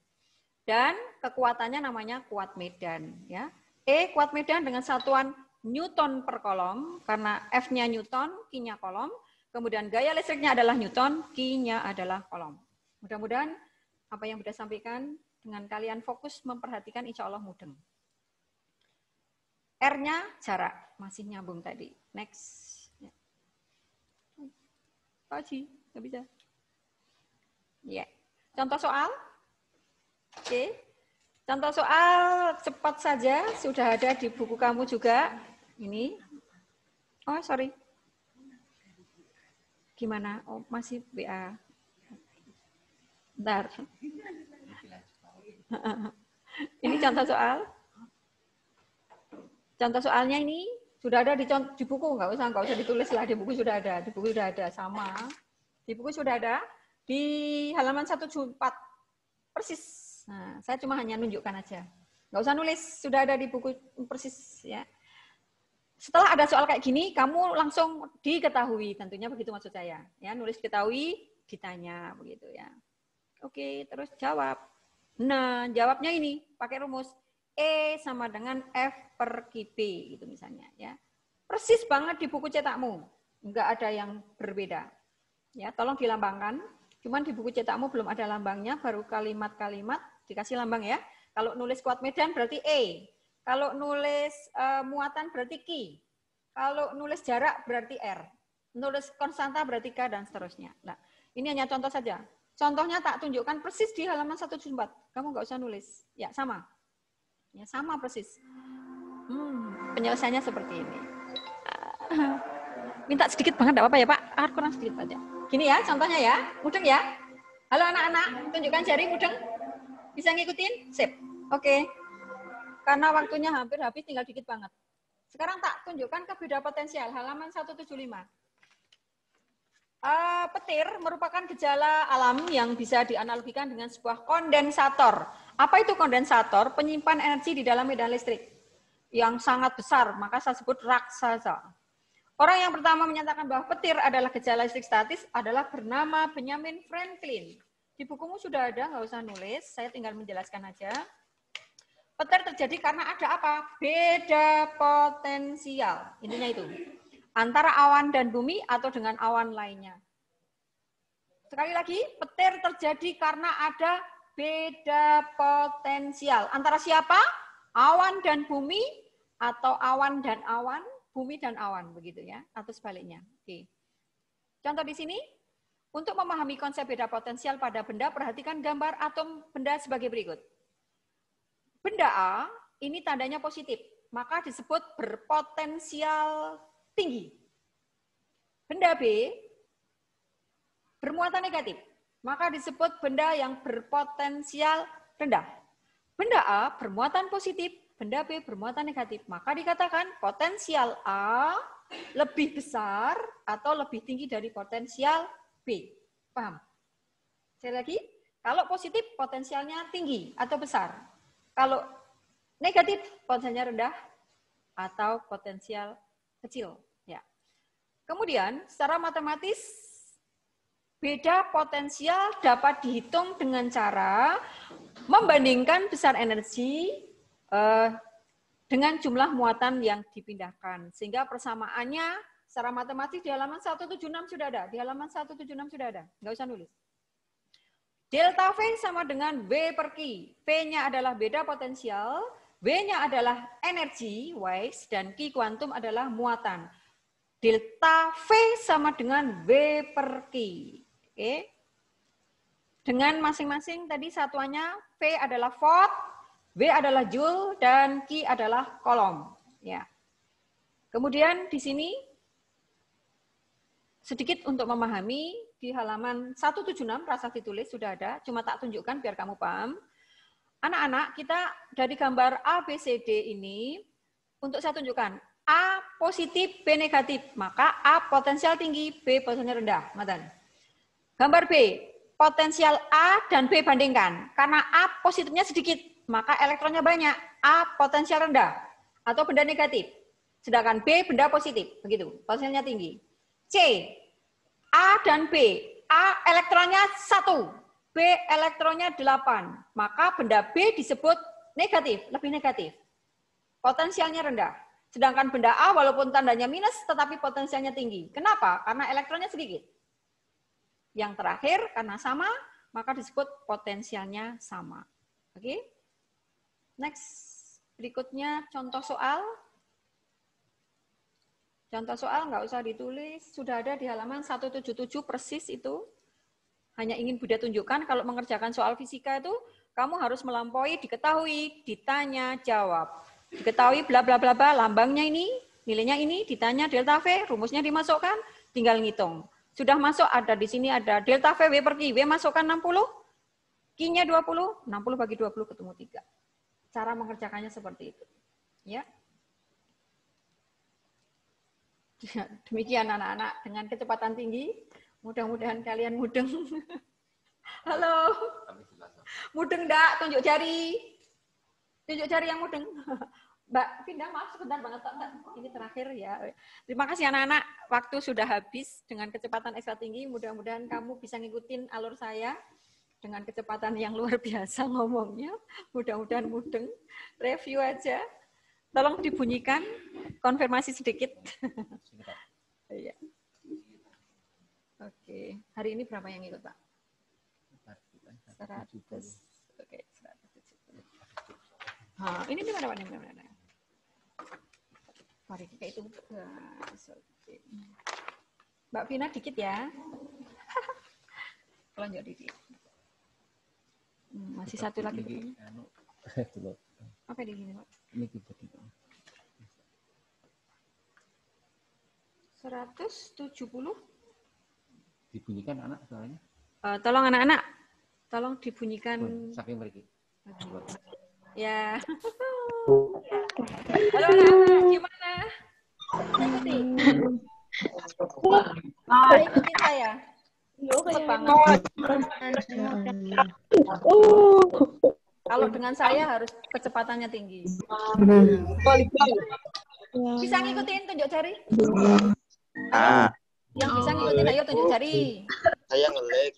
Dan kekuatannya namanya kuat medan, ya. E kuat medan dengan satuan Newton per kolom, karena F-nya Newton, Q-nya kolom. Kemudian gaya listriknya adalah Newton, Q-nya adalah kolom. Mudah-mudahan apa yang sudah sampaikan dengan kalian fokus memperhatikan, insya Allah mudeng. R-nya jarak, masih nyambung tadi. Next. Pak Haji, nggak bisa. Ya. Contoh soal? Oke. Contoh soal cepat saja, sudah ada di buku kamu juga. Ini. Oh, sorry. Gimana? Oh, masih BA. Bentar. Ini contoh soal. Contoh soalnya ini sudah ada di buku, nggak usah ditulis lah, di buku sudah ada, sama. Di buku sudah ada di halaman 174 persis. Nah, saya cuma hanya nunjukkan aja, nggak usah nulis, sudah ada di buku persis ya. Setelah ada soal kayak gini, kamu langsung diketahui, tentunya begitu maksud saya. Ya, nulis diketahui, ditanya begitu ya. Oke, terus jawab. Nah, jawabnya ini pakai rumus E sama dengan F per QP gitu misalnya ya. Persis banget di buku cetakmu. Enggak ada yang berbeda. Ya, tolong dilambangkan. Cuman di buku cetakmu belum ada lambangnya, baru kalimat-kalimat dikasih lambang ya. Kalau nulis kuat medan berarti E. Kalau nulis muatan berarti Q. Kalau nulis jarak berarti R. Nulis konstanta berarti K dan seterusnya. Nah, ini hanya contoh saja. Contohnya tak tunjukkan persis di halaman 174. Kamu nggak usah nulis. Ya, sama. Ya, sama persis. Penyelesaiannya seperti ini. Minta sedikit banget, enggak apa-apa ya, Pak? Kurang sedikit aja. Gini ya, contohnya ya. Mudeng ya. Halo anak-anak, tunjukkan jari mudeng. Bisa ngikutin? Sip. Oke. Karena waktunya hampir habis, tinggal dikit banget. Sekarang tak tunjukkan ke beda potensial, halaman 175. Petir merupakan gejala alam yang bisa dianalogikan dengan sebuah kondensator. Apa itu kondensator? Penyimpan energi di dalam medan listrik yang sangat besar, maka saya sebut raksasa. Orang yang pertama menyatakan bahwa petir adalah gejala listrik statis adalah bernama Benjamin Franklin. Di bukumu sudah ada, nggak usah nulis, saya tinggal menjelaskan aja. Petir terjadi karena ada apa? Beda potensial, intinya itu. Antara awan dan bumi atau dengan awan lainnya. Sekali lagi, petir terjadi karena ada beda potensial. Antara siapa? Awan dan bumi atau awan dan awan, bumi dan awan, begitu ya, atau sebaliknya. Oke. Contoh di sini, untuk memahami konsep beda potensial pada benda, perhatikan gambar atom benda sebagai berikut. Benda A, ini tandanya positif, maka disebut berpotensial tinggi. Benda B bermuatan negatif, maka disebut benda yang berpotensial rendah. Benda A bermuatan positif, benda B bermuatan negatif, maka dikatakan potensial A lebih besar atau lebih tinggi dari potensial B. Paham? Sekali lagi, kalau positif potensialnya tinggi atau besar. Kalau negatif potensialnya rendah atau potensial kecil. Kemudian, secara matematis, beda potensial dapat dihitung dengan cara membandingkan besar energi dengan jumlah muatan yang dipindahkan. Sehingga persamaannya secara matematis di halaman 176 sudah ada. Di halaman 176 sudah ada. Nggak usah nulis. Delta V sama dengan V per Q. V-nya adalah beda potensial, V-nya adalah energi, waves, dan Q kuantum adalah muatan. Delta V sama dengan V per Q. Oke. Dengan masing-masing tadi satuannya, V adalah volt, V adalah joule, dan Q adalah kolom. Ya. Kemudian di sini, sedikit untuk memahami, di halaman 176, prasasti tulis sudah ada, cuma tak tunjukkan biar kamu paham. Anak-anak, kita dari gambar A, B, C, D ini, untuk saya tunjukkan, A positif, B negatif, maka A potensial tinggi, B potensial rendah. Gambar B, potensial A dan B bandingkan. Karena A positifnya sedikit, maka elektronnya banyak. A potensial rendah atau benda negatif. Sedangkan B benda positif, begitu, potensialnya tinggi. C, A dan B, A elektronnya 1, B elektronnya 8, maka benda B disebut negatif, lebih negatif. Potensialnya rendah. Sedangkan benda A walaupun tandanya minus tetapi potensialnya tinggi. Kenapa? Karena elektronnya sedikit. Yang terakhir karena sama maka disebut potensialnya sama. Oke. Next. Berikutnya contoh soal. Contoh soal nggak usah ditulis, sudah ada di halaman 177 persis itu. Hanya ingin Bunda tunjukkan kalau mengerjakan soal fisika itu kamu harus melampaui, diketahui, ditanya, jawab. Diketahui bla bla bla bla, lambangnya ini, nilainya ini, ditanya delta V, rumusnya dimasukkan, tinggal ngitung. Sudah masuk, ada di sini ada delta V, W per Q. W masukkan 60, Q-nya 20, 60 bagi 20 ketemu 3. Cara mengerjakannya seperti itu. Ya. Demikian anak-anak dengan kecepatan tinggi. Mudah-mudahan kalian mudeng. Halo. Mudeng enggak? Tunjuk jari. Tunjuk jari yang mudeng. Mbak Pindah, maaf sebentar banget. Ini terakhir ya. Terima kasih anak-anak. Waktu sudah habis dengan kecepatan ekstra tinggi. Mudah-mudahan kamu bisa ngikutin alur saya dengan kecepatan yang luar biasa ngomongnya. Mudah-mudahan mudeng. Review aja. Tolong dibunyikan. Konfirmasi sedikit. Iya. Oke. Hari ini berapa yang ikut, Pak? 100. Oke, 170. Ini di mana, Pak? Ini. Mari kita itu. Mbak Vina dikit ya. Lanjut dikit. Masih satu lagi. Apa di sini, Pak? Ini kita 170. Dibunyikan anak soalnya. Tolong anak-anak, tolong dibunyikan. Saking pergi. Ya. Halo anak-anak, gimana? Ikuti. Ikuti saya. Cepet banget. Kalau dengan saya harus kecepatannya tinggi. Bisa ngikutin, tunjuk jari. Yang bisa ngikutin, ayo tunjuk jari. Saya nge-lag.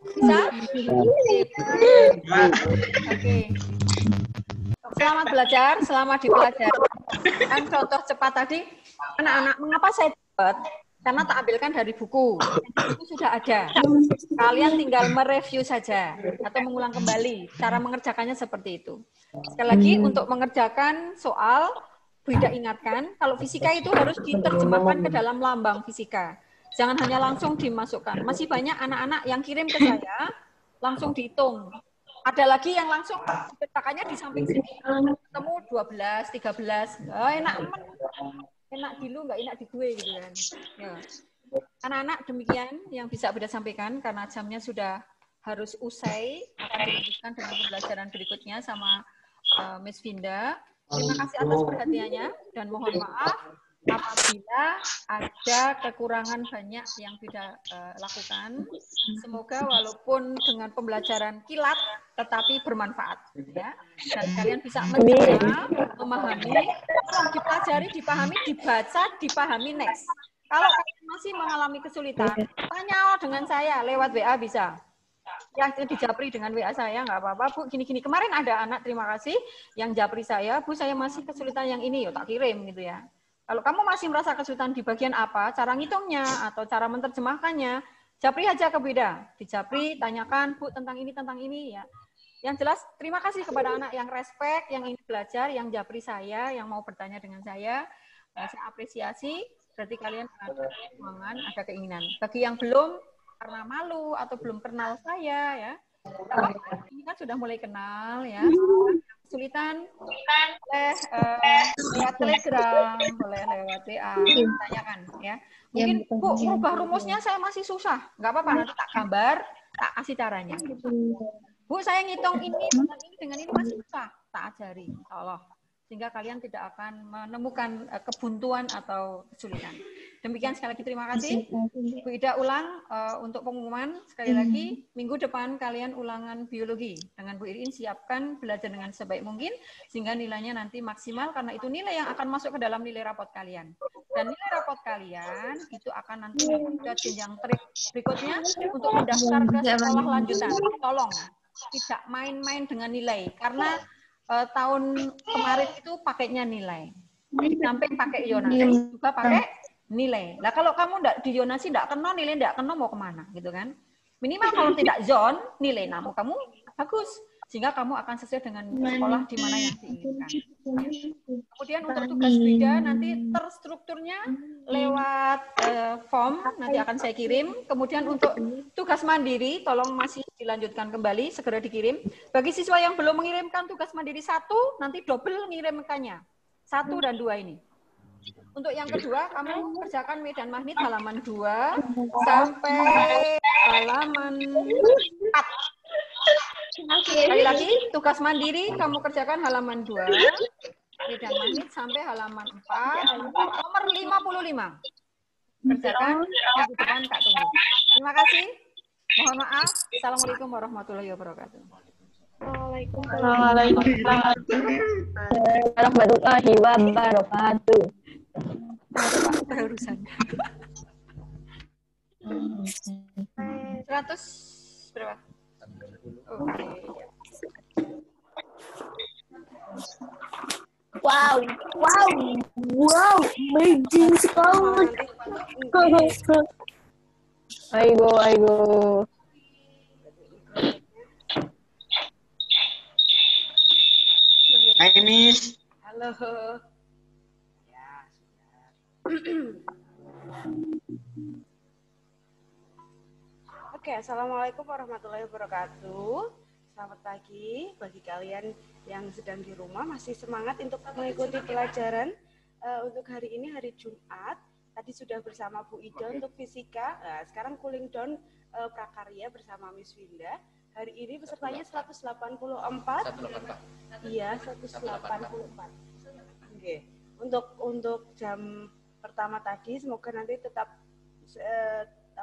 Bisa? Oke. Selamat belajar, selamat dipelajari. Kan contoh cepat tadi, anak-anak, mengapa saya cepat? Karena tak ambilkan dari buku. Itu sudah ada. Kalian tinggal mereview saja atau mengulang kembali. Cara mengerjakannya seperti itu. Sekali lagi, untuk mengerjakan soal, Bunda ingatkan, kalau fisika itu harus diterjemahkan ke dalam lambang fisika. Jangan hanya langsung dimasukkan. Masih banyak anak-anak yang kirim ke saya, langsung dihitung. Ada lagi yang langsung cetakannya di samping sini. Ketemu 12, 13. Oh, enak di lu, nggak enak di gue, gitu kan. Ya. Anak-anak demikian yang bisa Bunda sampaikan, karena jamnya sudah harus usai. Akan dilanjutkan dengan pembelajaran berikutnya sama Miss Vinda. Terima kasih atas perhatiannya dan mohon maaf apabila ada kekurangan banyak yang tidak lakukan. Semoga walaupun dengan pembelajaran kilat tetapi bermanfaat ya. Dan kalian bisa mencerna, memahami, dipelajari, dipahami, dibaca, dipahami next. Kalau kalian masih mengalami kesulitan, tanya dengan saya lewat WA bisa. Ya, dijapri dengan WA saya, nggak apa-apa, Bu, gini-gini. Kemarin ada anak, terima kasih, yang japri saya, Bu, saya masih kesulitan yang ini, yuk tak kirim, gitu ya. Kalau kamu masih merasa kesulitan di bagian apa, cara ngitungnya, atau cara menerjemahkannya, japri aja ke Bunda. Dijapri, tanyakan, Bu, tentang ini, ya. Yang jelas, terima kasih kepada anak yang respect, yang ingin belajar, yang japri saya, yang mau bertanya dengan saya. Saya apresiasi, berarti kalian ada keuangan, ada keinginan. Bagi yang belum, karena malu atau belum kenal saya ya. Ini kan sudah mulai kenal ya. Kesulitan boleh lewat Telegram, boleh lewat WA, tanyakan ya. Mungkin Bu, merubah rumusnya saya masih susah. Nggak apa-apa, nanti tak gambar, tak kasih caranya. Bu, saya ngitung ini dengan ini masih susah, tak ajari, Allah. Sehingga kalian tidak akan menemukan kebuntuan atau kesulitan. Demikian sekali lagi terima kasih. Bu Ida ulang untuk pengumuman sekali lagi minggu depan kalian ulangan biologi dengan Bu Irin, siapkan belajar dengan sebaik mungkin sehingga nilainya nanti maksimal karena itu nilai yang akan masuk ke dalam nilai rapot kalian. Dan nilai rapot kalian itu akan nanti ada jenjang berikutnya untuk mendaftar ke sekolah lanjutan. Tolong tidak main-main dengan nilai karena tahun kemarin itu pakainya nilai. Di samping pakai ionasi juga pakai nilai. Nah kalau kamu enggak di ionasi enggak kena nilai, enggak kena mau kemana gitu kan? Minimal kalau tidak zone nilai namu kamu bagus sehingga kamu akan sesuai dengan sekolah di mana yang diinginkan. Kemudian Kemudian untuk tugas bida nanti terstrukturnya lewat form, nanti akan saya kirim. Kemudian untuk tugas mandiri, tolong masih dilanjutkan kembali, segera dikirim. Bagi siswa yang belum mengirimkan tugas mandiri 1, nanti double mengirimkannya. 1 dan 2 ini. Untuk yang kedua, kamu kerjakan medan magnet halaman 2 sampai halaman 4. Sekali lagi, tugas mandiri kamu kerjakan halaman 2, medan magnet sampai halaman 4, nomor 55. Kerjakan minggu depan Kak tunggu. Terima kasih. Mohon maaf. Assalamualaikum warahmatullahi wabarakatuh. Warahmatullahi wabarakatuh. Berurusan. 100 berapa? Oke. Wow, amazing sekali. Aigo. Hai Miss. Halo. Ya, Oke, Assalamualaikum warahmatullahi wabarakatuh. Selamat pagi bagi kalian yang sedang di rumah masih semangat untuk mengikuti pelajaran untuk hari ini, hari Jumat. Tadi sudah bersama Bu Ida untuk fisika. Nah, sekarang cooling down prakarya bersama Miss Winda. Hari ini pesertanya 184. Iya, 184. Oke. Untuk jam pertama tadi semoga nanti tetap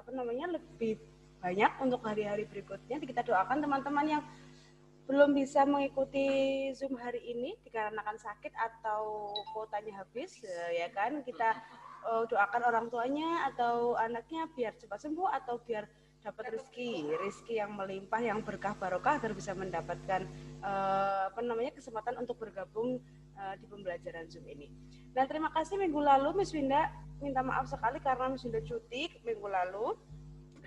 lebih banyak untuk hari-hari berikutnya. Kita doakan teman-teman yang belum bisa mengikuti Zoom hari ini dikarenakan sakit atau kuotanya habis, ya kan, kita doakan orang tuanya atau anaknya biar cepat sembuh atau biar dapat rezeki yang melimpah, yang berkah barokah agar bisa mendapatkan kesempatan untuk bergabung di pembelajaran Zoom ini. Dan terima kasih minggu lalu Miss Winda minta maaf sekali karena Miss Winda cuti minggu lalu.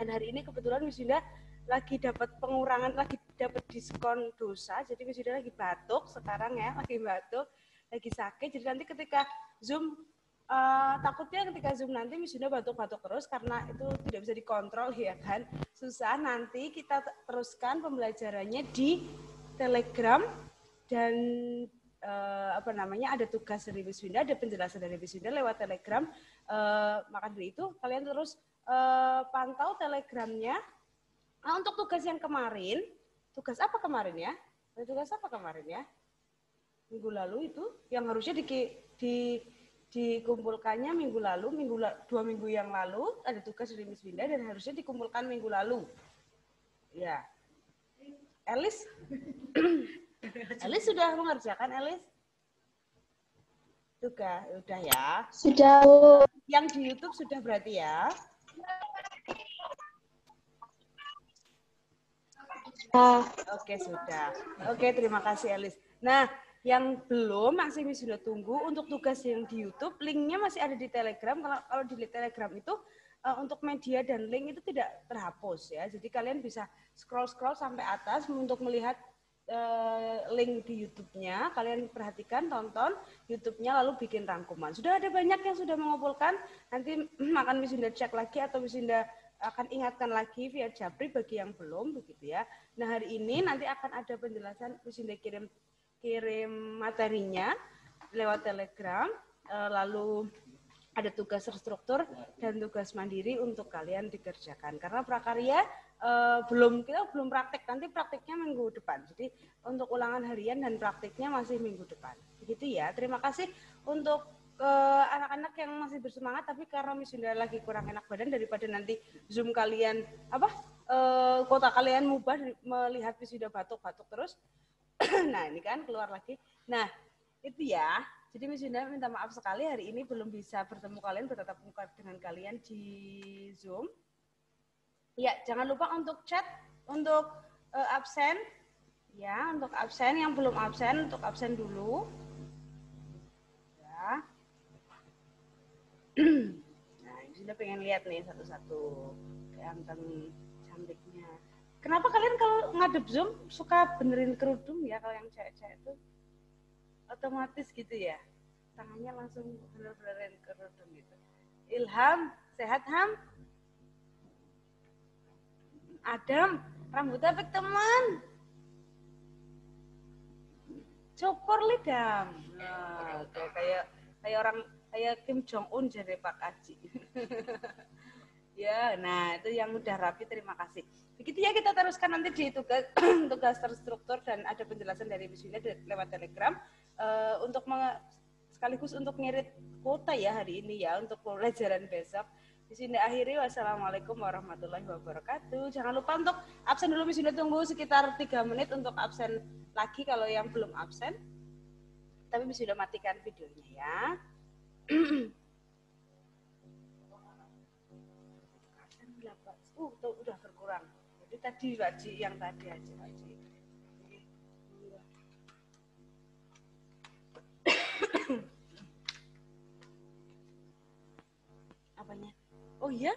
Dan hari ini kebetulan Miss Winda lagi dapat pengurangan, lagi dapat diskon dosa. Jadi Miss Winda lagi batuk sekarang ya, lagi sakit. Jadi nanti ketika Zoom, takutnya ketika Zoom nanti Miss Winda batuk-batuk terus karena itu tidak bisa dikontrol ya kan. Susah, nanti kita teruskan pembelajarannya di Telegram dan ada tugas dari Miss Winda, ada penjelasan dari Miss Winda lewat Telegram. Maka dari itu kalian terus pantau Telegramnya. Nah, untuk tugas yang kemarin, tugas apa kemarin ya? Minggu lalu itu yang harusnya dikumpulkannya minggu lalu, 2 minggu yang lalu ada tugas dari Miss Winda dan harusnya dikumpulkan minggu lalu. Ya, Elis, Elis sudah mengerjakan Elis? Tugas udah ya? Sudah. Yang di YouTube sudah berarti ya? Oke, sudah. Oke, terima kasih Elis. Nah, yang belum masih sudah tunggu untuk tugas yang di YouTube, linknya masih ada di Telegram. Kalau di Telegram itu untuk media dan link itu tidak terhapus ya. Jadi kalian bisa scroll sampai atas untuk melihat link di YouTube-nya. Kalian perhatikan, tonton YouTube-nya lalu bikin rangkuman. Sudah ada banyak yang sudah mengumpulkan. Nanti akan Miss Winda cek lagi atau Miss Winda akan ingatkan lagi via Japri bagi yang belum begitu ya. Nah, hari ini nanti akan ada penjelasan, Miss Winda kirim materinya lewat Telegram, lalu ada tugas terstruktur dan tugas mandiri untuk kalian dikerjakan. Karena prakarya kita belum praktek, nanti prakteknya minggu depan. Jadi untuk ulangan harian dan prakteknya masih minggu depan. Begitu ya. Terima kasih untuk anak-anak yang masih bersemangat, tapi karena Miss Winda lagi kurang enak badan, daripada nanti Zoom kalian kota kalian mubah melihat Miss Winda batuk-batuk terus. Nah, ini kan keluar lagi. Nah, itu ya. Jadi Miss Winda minta maaf sekali hari ini belum bisa bertemu kalian, bertatap muka dengan kalian di Zoom. Ya, jangan lupa untuk chat, untuk absen. Ya, untuk absen yang belum absen, untuk absen dulu. Ya. Nah, sudah pengen lihat nih satu-satu ganteng cantiknya. Kenapa kalian kalau ngadep Zoom suka benerin kerudung ya, kalau yang cewek-cewek itu? Otomatis gitu ya. tangannya langsung bener-benerin kerudung gitu. Ilham, sehat Ham? Adam, rambutnya pek teman. Cukur lidam. Nah, kayak Kim Jong Un jadi Pak Haji. Ya, nah itu yang udah rapi, terima kasih. Begitu ya, kita teruskan nanti di tugas tugas terstruktur dan ada penjelasan dari Miss Wina lewat Telegram untuk sekaligus untuk ngirit kuota ya hari ini ya untuk pelajaran besok. Di sini akhiri, wassalamualaikum warahmatullahi wabarakatuh. Jangan lupa untuk absen dulu, Miss Wina tunggu sekitar 3 menit untuk absen lagi kalau yang belum absen. Tapi Miss Wina matikan videonya ya. Tuh, udah berkurang. Jadi tadi Wajib yang tadi aja Wajib. Apanya? Oh iya?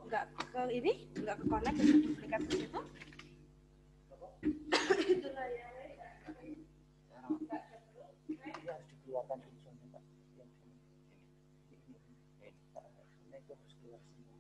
Enggak ke ini? Enggak ke connect, bisa duplikat ke situ? Itulah ya. Dia harus dikeluarkan insulnya Pak. Ini itu harus keluar semua.